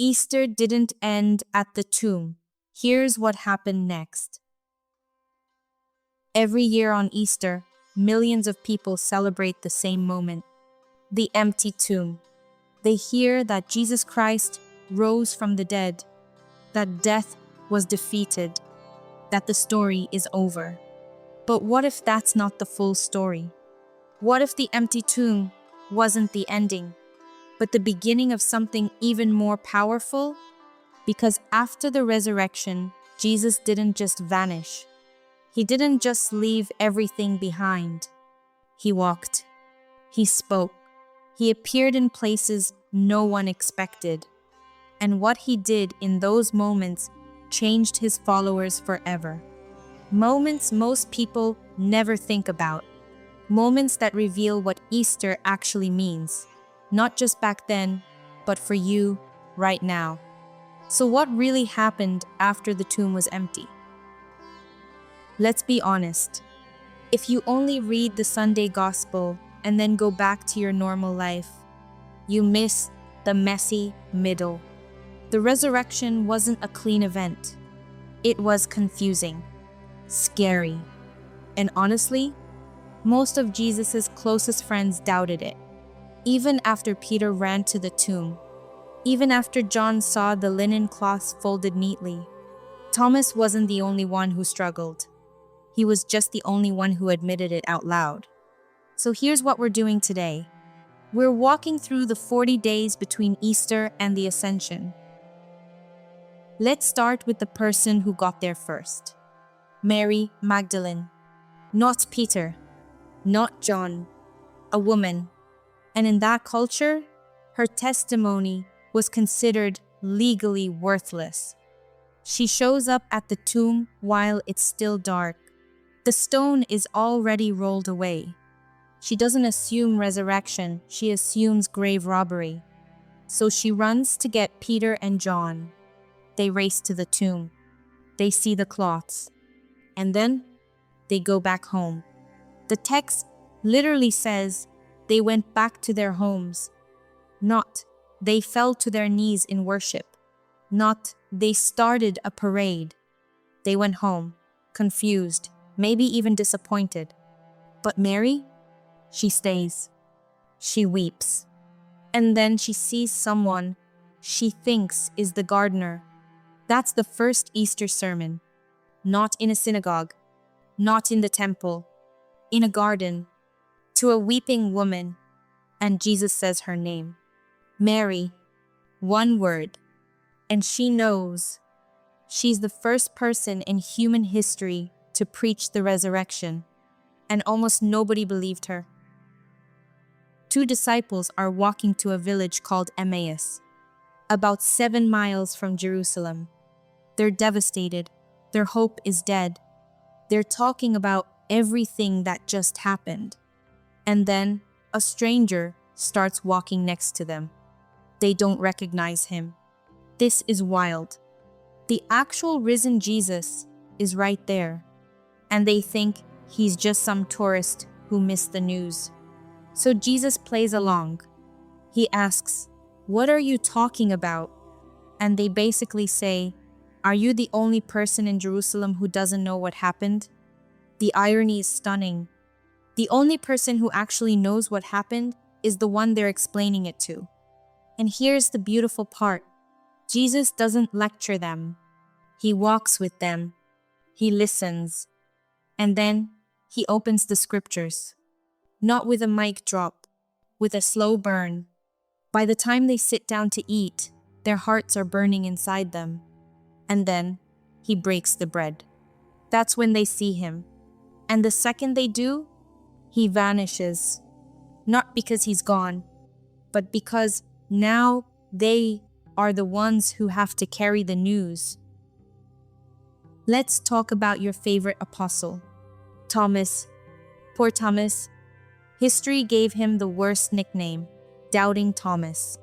Easter didn't end at the tomb. Here's what happened next. Every year on Easter, millions of people celebrate the same moment, the empty tomb. They hear that Jesus Christ rose from the dead, that death was defeated, that the story is over. But what if that's not the full story? What if the empty tomb wasn't the ending, but the beginning of something even more powerful? Because after the resurrection, Jesus didn't just vanish. He didn't just leave everything behind. He walked. He spoke. He appeared in places no one expected. And what he did in those moments changed his followers forever. Moments most people never think about. Moments that reveal what Easter actually means. Not just back then, but for you right now. So what really happened after the tomb was empty? Let's be honest. If you only read the Sunday Gospel and then go back to your normal life, you miss the messy middle. The resurrection wasn't a clean event. It was confusing, scary, and honestly, most of Jesus' closest friends doubted it. Even after Peter ran to the tomb, even after John saw the linen cloths folded neatly, Thomas wasn't the only one who struggled. He was just the only one who admitted it out loud. So here's what we're doing today. We're walking through the 40 days between Easter and the Ascension. Let's start with the person who got there first. Mary Magdalene. Not Peter, not John, a woman. And in that culture, her testimony was considered legally worthless. She shows up at the tomb while it's still dark. The stone is already rolled away. She doesn't assume resurrection, she assumes grave robbery. So she runs to get Peter and John. They race to the tomb. They see the cloths. And then they go back home. The text literally says they went back to their homes. Not they fell to their knees in worship. Not they started a parade. They went home, confused, maybe even disappointed. But Mary, she stays. She weeps. And then she sees someone she thinks is the gardener. That's the first Easter sermon. Not in a synagogue, not in the temple, in a garden, to a weeping woman. And Jesus says her name. Mary, one word. And she knows. She's the first person in human history to preach the resurrection. And almost nobody believed her. Two disciples are walking to a village called Emmaus, about 7 miles from Jerusalem. They're devastated. Their hope is dead. They're talking about everything that just happened. And then a stranger starts walking next to them. They don't recognize him. This is wild. The actual risen Jesus is right there. And they think he's just some tourist who missed the news. So Jesus plays along. He asks, "What are you talking about?" And they basically say, "Are you the only person in Jerusalem who doesn't know what happened?" The irony is stunning. The only person who actually knows what happened is the one they're explaining it to. And here's the beautiful part. Jesus doesn't lecture them. He walks with them. He listens. And then he opens the scriptures. Not with a mic drop, with a slow burn. By the time they sit down to eat, their hearts are burning inside them. And then he breaks the bread. That's when they see him. And the second they do, he vanishes. Not because he's gone, but because now they are the ones who have to carry the news. Let's talk about your favorite apostle, Thomas. Poor Thomas. History gave him the worst nickname, Doubting Thomas.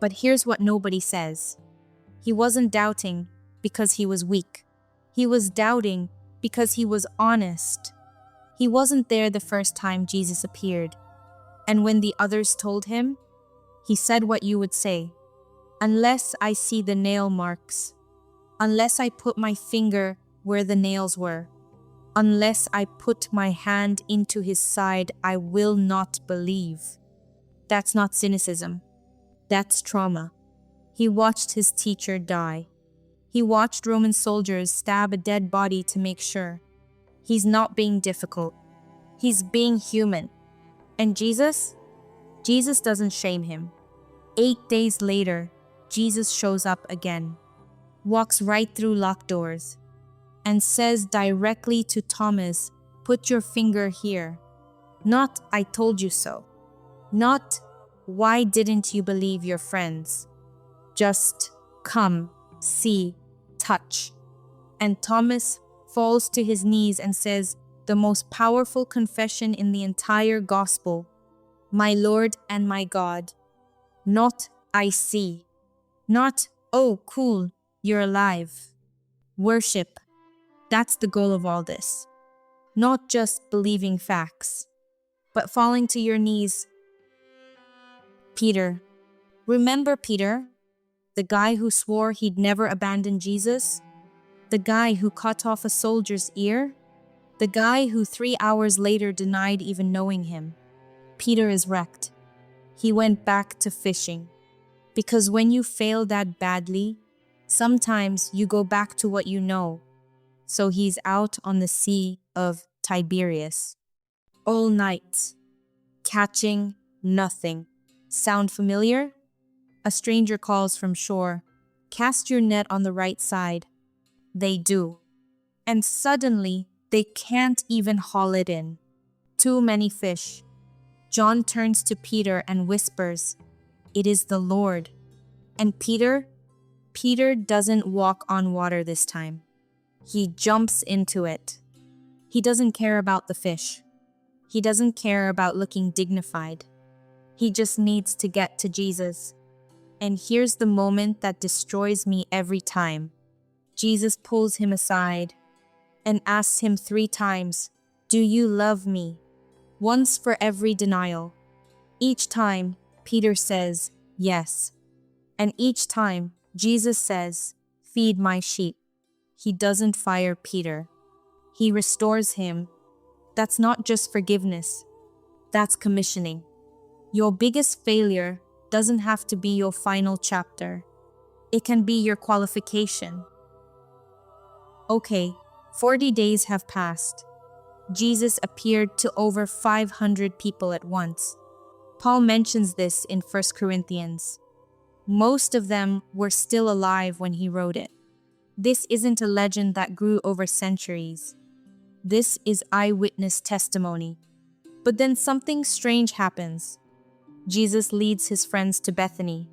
But here's what nobody says. He wasn't doubting because he was weak. He was doubting because he was honest. He wasn't there the first time Jesus appeared. And when the others told him, he said what you would say. unless I see the nail marks, unless I put my finger where the nails were, unless I put my hand into his side, I will not believe. That's not cynicism. That's trauma. He watched his teacher die. He watched Roman soldiers stab a dead body to make sure. He's not being difficult. He's being human. And Jesus doesn't shame him. 8 days later, Jesus shows up again, walks right through locked doors, and says directly to Thomas, "Put your finger here." Not, "I told you so." Not, "Why didn't you believe your friends?" Just, "Come, see, touch." And Thomas falls to his knees and says the most powerful confession in the entire gospel, "My Lord and my God." Not, "I see." Not, "Oh, cool, you're alive." Worship. That's the goal of all this. Not just believing facts, but falling to your knees. Peter. Remember Peter? The guy who swore he'd never abandon Jesus? The guy who cut off a soldier's ear? The guy who 3 hours later denied even knowing him? Peter is wrecked. He went back to fishing. Because when you fail that badly, sometimes you go back to what you know. So he's out on the Sea of Tiberias. All night. Catching nothing. Sound familiar? A stranger calls from shore, "Cast your net on the right side." They do. And suddenly, they can't even haul it in. Too many fish. John turns to Peter and whispers, "It is the Lord." And Peter doesn't walk on water this time. He jumps into it. He doesn't care about the fish. He doesn't care about looking dignified. He just needs to get to Jesus. And here's the moment that destroys me every time. Jesus pulls him aside and asks him 3 times, "Do you love me?" Once for every denial. Each time, Peter says, "Yes." And each time, Jesus says, "Feed my sheep." He doesn't fire Peter. He restores him. That's not just forgiveness. That's commissioning. Your biggest failure doesn't have to be your final chapter. It can be your qualification. Okay, 40 days have passed. Jesus appeared to over 500 people at once. Paul mentions this in 1 Corinthians. Most of them were still alive when he wrote it. This isn't a legend that grew over centuries. This is eyewitness testimony. But then something strange happens. Jesus leads his friends to Bethany.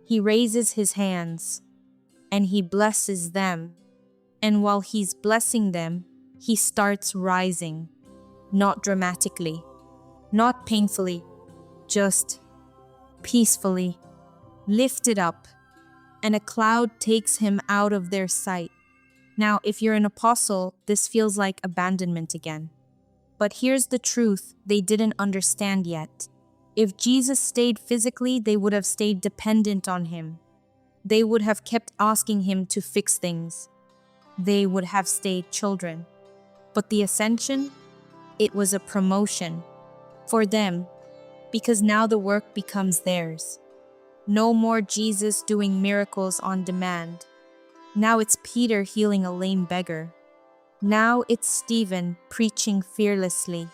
He raises his hands, and he blesses them. And while he's blessing them, he starts rising. Not dramatically, not painfully, just peacefully, lifted up, and a cloud takes him out of their sight. Now, if you're an apostle, this feels like abandonment again. But here's the truth they didn't understand yet. If Jesus stayed physically, they would have stayed dependent on him. They would have kept asking him to fix things. They would have stayed children. But the ascension, it was a promotion for them, because now the work becomes theirs. No more Jesus doing miracles on demand. Now it's Peter healing a lame beggar. Now it's Stephen preaching fearlessly.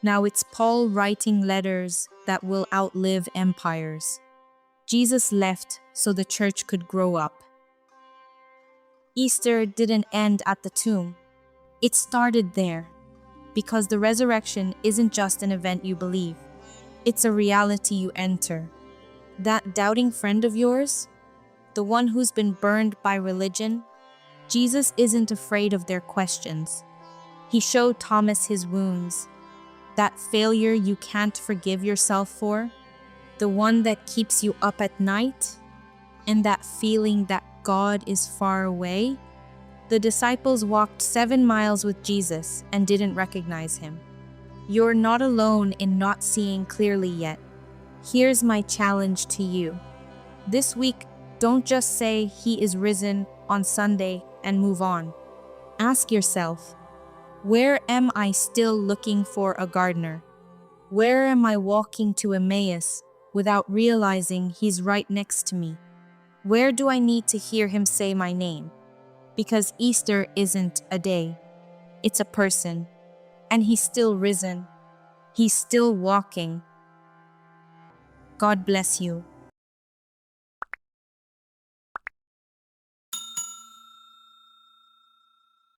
Now it's Paul writing letters that will outlive empires. Jesus left so the church could grow up. Easter didn't end at the tomb. It started there, because the resurrection isn't just an event you believe. It's a reality you enter. That doubting friend of yours, the one who's been burned by religion, Jesus isn't afraid of their questions. He showed Thomas his wounds, that failure you can't forgive yourself for, the one that keeps you up at night, and that feeling that God is far away. The disciples walked 7 miles with Jesus and didn't recognize him. You're not alone in not seeing clearly yet. Here's my challenge to you. This week, Don't just say he is risen on Sunday and move on. Ask yourself, where am I still looking for a gardener? Where am I walking to Emmaus without realizing he's right next to me? Where do I need to hear him say my name? Because Easter isn't a day, it's a person. And he's still risen. He's still walking. God bless you.